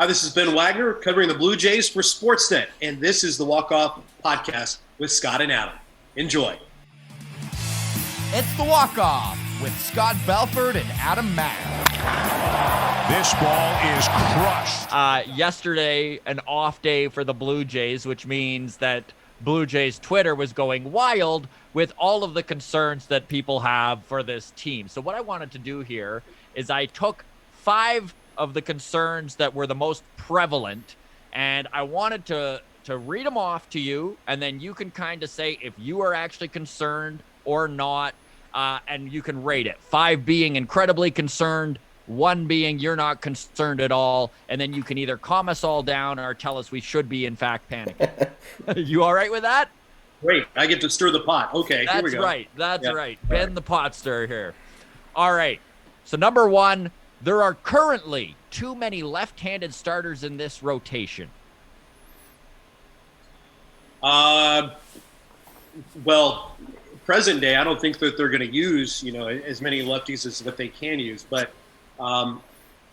Hi, this is Ben Wagner covering the Blue Jays for Sportsnet, and this is the Walk-Off Podcast with Scott and Adam. Enjoy. It's the Walk-Off with Scott Belford and Adam Mack. This ball is crushed. Yesterday, an off day for the Blue Jays, which means that Blue Jays Twitter was going wild with all of the concerns that people have for this team. So what I wanted to do here is I took 5 of the concerns that were the most prevalent, and I wanted to read them off to you, and then you can kind of say if you are actually concerned or not, and you can rate it. 5 being incredibly concerned, 1 being you're not concerned at all, and then you can either calm us all down or tell us we should be in fact panicking. You all right with that? Great. I get to stir the pot. Okay, here we go. That's right. Ben the pot stirrer here. All right. So number 1, there are currently too many left-handed starters in this rotation. Well, present day, I don't think that they're going to use, as many lefties as what they can use. But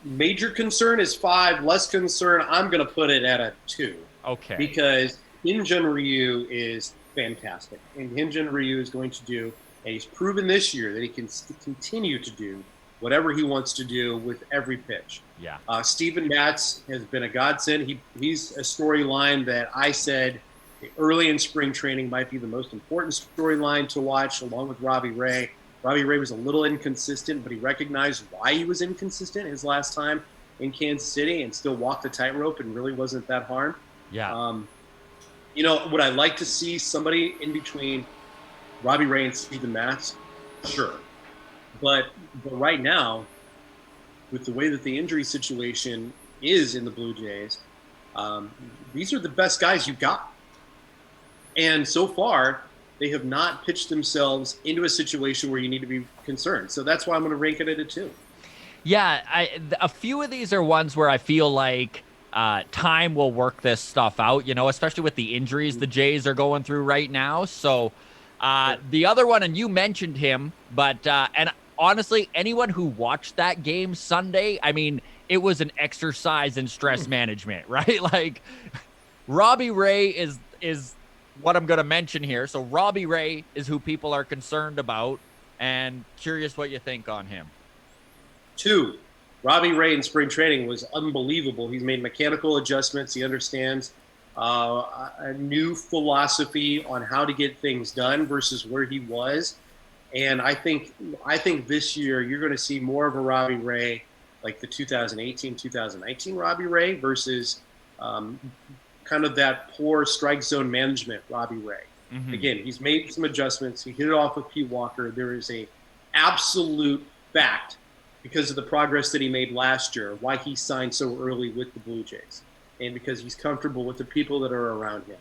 major concern is 5. Less concern, I'm going to put it at a 2. Okay. Because Hyun-Jin Ryu is fantastic. And Hyun-Jin Ryu is going to do, and he's proven this year that he can continue to do whatever he wants to do with every pitch. Yeah. Steven Matz has been a godsend. He's a storyline that I said early in spring training might be the most important storyline to watch, along with Robbie Ray. Robbie Ray was a little inconsistent, but he recognized why he was inconsistent his last time in Kansas City and still walked the tightrope and really wasn't that hard. Yeah. Would I like to see somebody in between Robbie Ray and Steven Matz? Sure. But right now, with the way that the injury situation is in the Blue Jays, these are the best guys you've got. And so far, they have not pitched themselves into a situation where you need to be concerned. So that's why I'm going to rank it at a 2. Yeah, a few of these are ones where I feel like time will work this stuff out, especially with the injuries the Jays are going through right now. So the other one, and you mentioned him, but and honestly, anyone who watched that game Sunday, I mean, it was an exercise in stress management, right? Like, Robbie Ray is what I'm going to mention here. So Robbie Ray is who people are concerned about, and curious what you think on him. 2, Robbie Ray in spring training was unbelievable. He's made mechanical adjustments. He understands a new philosophy on how to get things done versus where he was. And I think this year you're going to see more of a Robbie Ray like the 2018-2019 Robbie Ray versus kind of that poor strike zone management Robbie Ray. Mm-hmm. Again, he's made some adjustments. He hit it off with Pete Walker. There is a absolute fact because of the progress that he made last year, why he signed so early with the Blue Jays, and because he's comfortable with the people that are around him.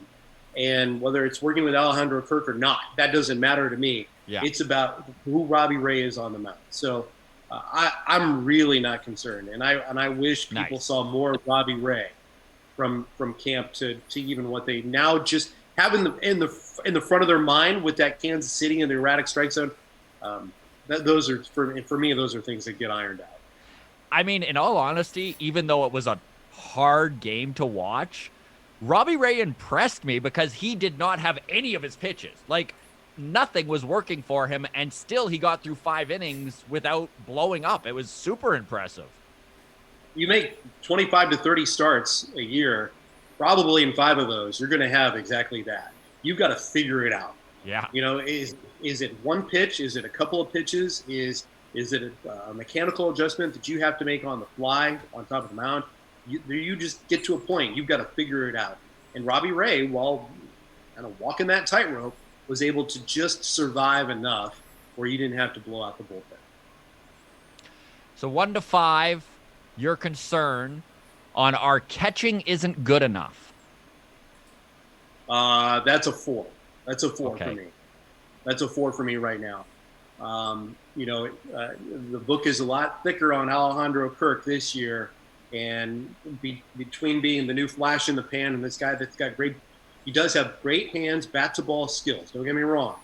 And whether it's working with Alejandro Kirk or not, that doesn't matter to me. Yeah. It's about who Robbie Ray is on the mound. So I'm really not concerned, and I wish people saw more of Robbie Ray from camp to even what they now just have in the front of their mind with that Kansas City and the erratic strike zone. Those are for me. Those are things that get ironed out. I mean, in all honesty, even though it was a hard game to watch, Robbie Ray impressed me because he did not have any of his pitches. Like, nothing was working for him, and still he got through 5 innings without blowing up. It was super impressive. You make 25 to 30 starts a year, probably in 5 of those, you're going to have exactly that. You've got to figure it out. Yeah. Is it one pitch? Is it a couple of pitches? Is it a mechanical adjustment that you have to make on the fly on top of the mound? You just get to a point. You've got to figure it out. And Robbie Ray, while kind of walking that tightrope, was able to just survive enough where you didn't have to blow out the bullpen. So 1 to 5, your concern on our catching isn't good enough. That's a 4. That's a 4 okay. for me. That's a 4 for me right now. The book is a lot thicker on Alejandro Kirk this year, and between being the new flash in the pan and this guy that's got he does have great hands, bat to ball skills. Don't get me wrong,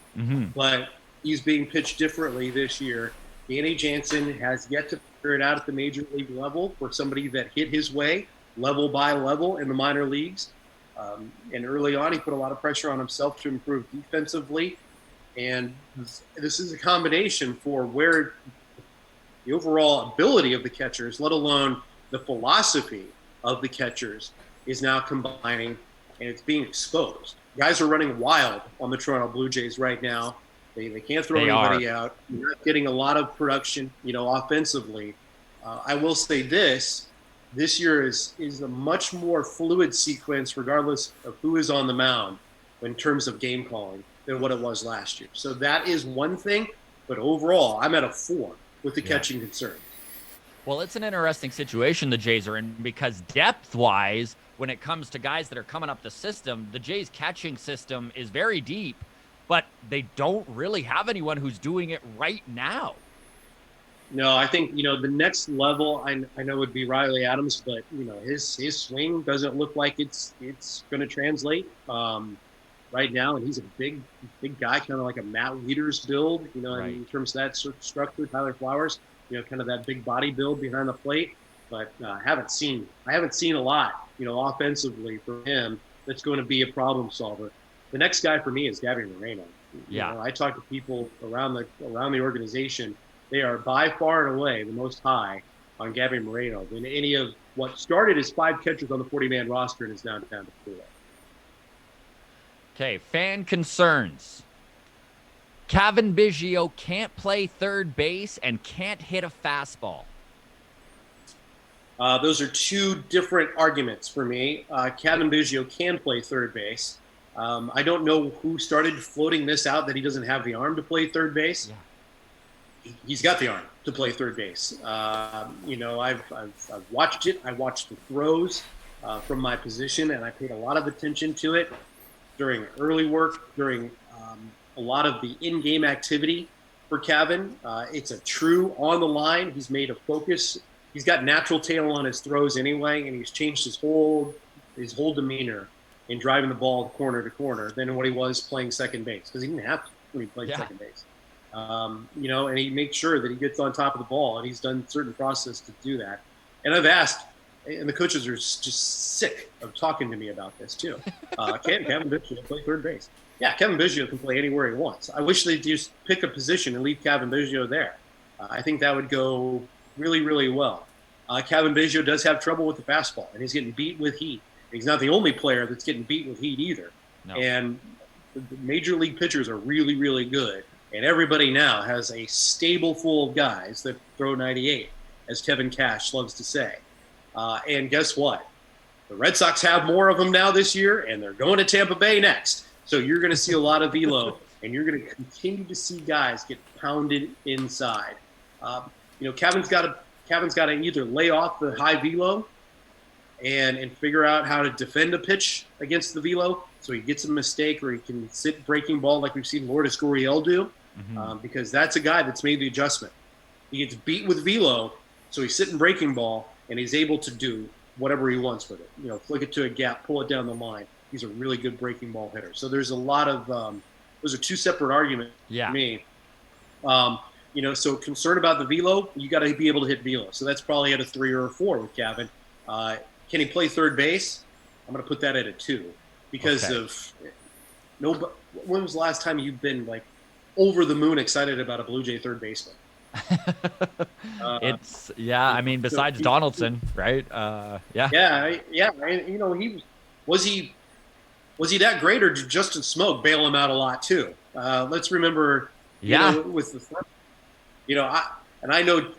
but he's being pitched differently this year. Danny Jansen has yet to figure it out at the major league level for somebody that hit his way. level by level in the minor leagues. And early on, he put a lot of pressure on himself to improve defensively. And this is a combination for where the overall ability of the catchers, let alone the philosophy of the catchers, is now combining, and it's being exposed. Guys are running wild on the Toronto Blue Jays right now. They can't throw anybody out. You're not getting a lot of production, offensively. I will say this year is a much more fluid sequence regardless of who is on the mound in terms of game calling than what it was last year. So that is one thing, but overall, I'm at a 4 with the catching concern. Well, it's an interesting situation the Jays are in because depth-wise, when it comes to guys that are coming up the system, the Jays' catching system is very deep, but they don't really have anyone who's doing it right now. No, I think, the next level I know would be Riley Adams, but, his swing doesn't look like it's going to translate right now. And he's a big guy, kind of like a Matt Wieters build, Right. in terms of that sort of structure. Tyler Flowers, kind of that big body build behind the plate. But I haven't seen a lot, offensively from him that's going to be a problem solver. The next guy for me is Gavin Moreno. Yeah. I talk to people around the organization. They are by far and away the most high on Gavin Moreno than any of what started as 5 catchers on the 40-man roster and is now down to 4. Okay, fan concerns. Cavan Biggio can't play third base and can't hit a fastball. Those are 2 different arguments for me. Cavan Biggio can play third base. I don't know who started floating this out that he doesn't have the arm to play third base. Yeah. He's got the arm to play third base. I've watched it. I watched the throws from my position, and I paid a lot of attention to it during early work, during a lot of the in-game activity for Cavan. It's a true on the line. He's made a focus. He's got natural tail on his throws anyway, and he's changed his whole demeanor in driving the ball corner to corner than what he was playing second base, because he didn't have to when he played second base. And he makes sure that he gets on top of the ball, and he's done certain process to do that. And I've asked, and the coaches are just sick of talking to me about this too. Can Cavan Biggio play third base? Yeah, Cavan Biggio can play anywhere he wants. I wish they'd just pick a position and leave Cavan Biggio there. I think that would go really, really well. Cavan Biggio does have trouble with the fastball, and he's getting beat with heat. He's not the only player that's getting beat with heat either. No. And the major league pitchers are really, really good. And everybody now has a stable full of guys that throw 98, as Kevin Cash loves to say. And guess what? The Red Sox have more of them now this year, and they're going to Tampa Bay next. So you're going to see a lot of velo, and you're going to continue to see guys get pounded inside. Kevin's got to either lay off the high velo and figure out how to defend a pitch against the velo, so he gets a mistake, or he can sit breaking ball like we've seen Lourdes Gurriel do. Because that's a guy that's made the adjustment. He gets beat with velo, so he's sitting breaking ball, and he's able to do whatever he wants with it. Flick it to a gap, pull it down the line. He's a really good breaking ball hitter. So there's a lot of those are 2 separate arguments for me. So concerned about the velo, you got to be able to hit velo. So that's probably at a 3 or a 4 with Cavan. Can he play third base? I'm going to put that at a 2 because of nobody. When was the last time you've been like over the moon excited about a Blue Jay third baseman? Besides Donaldson, right? Was he that great, or did Justin Smoke bail him out a lot too? Let's remember, with the, I'm not going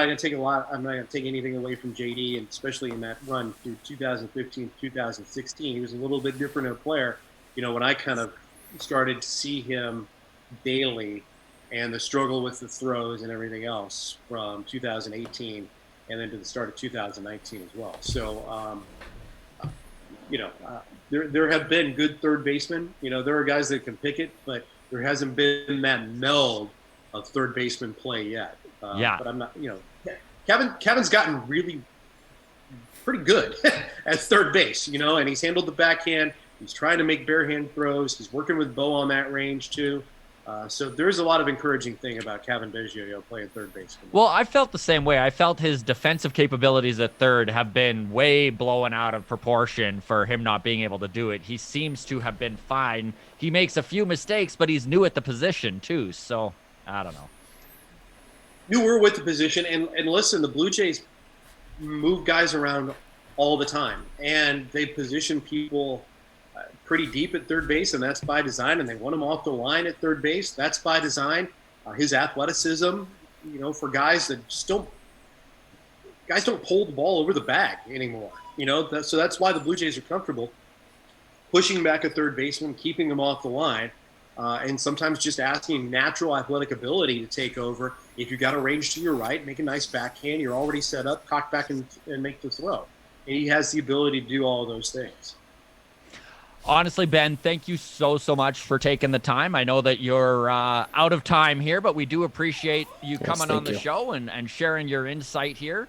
to take I'm not going to take anything away from JD, and especially in that run through 2015, 2016, he was a little bit different of a player. When I kind of started to see him daily, and the struggle with the throws and everything else from 2018 and then to the start of 2019 as well. So, there have been good third basemen. There are guys that can pick it, but there hasn't been that meld of third baseman play yet. But I'm not, Kevin's gotten really pretty good at third base, and he's handled the backhand. He's trying to make bare hand throws. He's working with Bo on that range too. So there's a lot of encouraging thing about Cavan Biggio playing third base. Well, I felt the same way. I felt his defensive capabilities at third have been way blown out of proportion for him not being able to do it. He seems to have been fine. He makes a few mistakes, but he's new at the position too. So I don't know. You were with the position, and listen, the Blue Jays move guys around all the time, and they position people pretty deep at third base, and that's by design. And they want him off the line at third base. That's by design. His athleticism, for guys that just don't pull the ball over the bag anymore. So that's why the Blue Jays are comfortable pushing back a third baseman, keeping him off the line, and sometimes just asking natural athletic ability to take over. If you got a range to your right, make a nice backhand. You're already set up, cock back and make the throw. And he has the ability to do all of those things. Honestly, Ben, thank you so much for taking the time. I know that you're out of time here, but we do appreciate you coming on the show and sharing your insight here.